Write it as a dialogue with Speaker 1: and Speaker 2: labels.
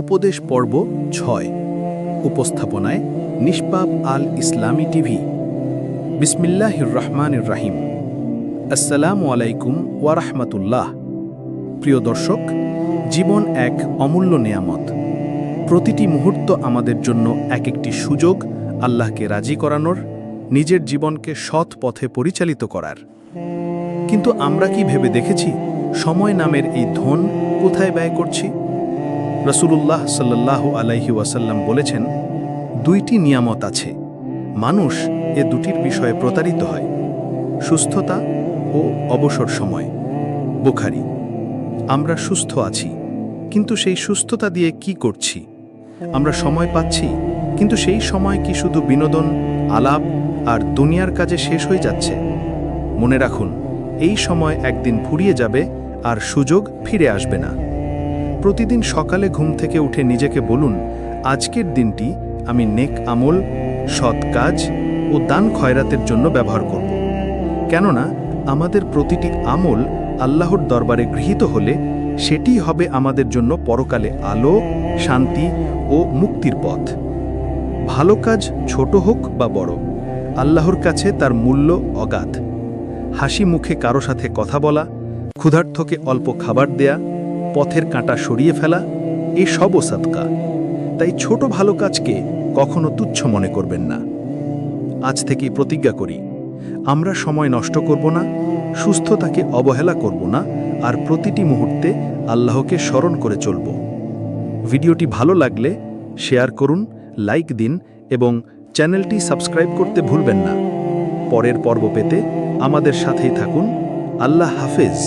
Speaker 1: উপদেশ পর্ব ৬ উপস্থাপনায় নিষ্পাপ আল ইসলামী টিভি। বিসমিল্লাহির রহমানির রাহিম। আসসালামু আলাইকুম ওয়া রাহমাতুল্লাহ। প্রিয় দর্শক, জীবন এক অমূল্য নেয়ামত। প্রতিটি মুহূর্ত আমাদের জন্য এক একটি সুযোগ আল্লাহকে রাজি করানোর, নিজের জীবনকে সৎ পথে পরিচালিত করার। কিন্তু আমরা কি ভেবে দেখেছি সময় নামের এই ধন কোথায় ব্যয় করছি? রাসূলুল্লাহ সাল্লাল্লাহু আলাইহি ওয়াসাল্লাম বলেছেন, দুইটি নিয়ামত আছে, মানুষ এ দুটির বিষয়ে প্রতারিত হয়, সুস্থতা ও অবসর সময়। বুখারী। আমরা সুস্থ আছি, কিন্তু সেই সুস্থতা দিয়ে কি করছি? আমরা সময় পাচ্ছি, কিন্তু সেই সময় কি শুধু বিনোদন, আলাপ আর দুনিয়ার কাজে শেষ হয়ে যাচ্ছে? মনে রাখুন, এই সময় একদিন ফুরিয়ে যাবে আর সুযোগ ফিরে আসবে না। প্রতিদিন সকালে ঘুম থেকে উঠে নিজেকে বলুন, আজকের দিনটি আমি নেক আমল, সৎ কাজ ও দান খয়রাতের জন্য ব্যবহার করব। কেননা আমাদের প্রতিটি আমল আল্লাহর দরবারে গৃহীত হলে সেটিই হবে আমাদের জন্য পরকালে আলো, শান্তি ও মুক্তির পথ। ভালো কাজ ছোট হোক বা বড়, আল্লাহর কাছে তার মূল্য অগাধ। হাসি মুখে কারো সাথে কথা বলা, ক্ষুধার্তকে অল্প খাবার দেয়া, পথের কাঁটা সরিয়ে ফেলা, এ সবও সাদকা। তাই ছোট ভালো কাজকে কখনো তুচ্ছ মনে করবেন না। আজ থেকেই প্রতিজ্ঞা করি, আমরা সময় নষ্ট করব না, সুস্থতাকে অবহেলা করব না, আর প্রতিটি মুহূর্তে আল্লাহকে স্মরণ করে চলব। ভিডিওটি ভালো লাগলে শেয়ার করুন, লাইক দিন এবং চ্যানেলটি সাবস্ক্রাইব করতে ভুলবেন না। পরের পর্ব পেতে আমাদের সাথেই থাকুন। আল্লাহ হাফেজ।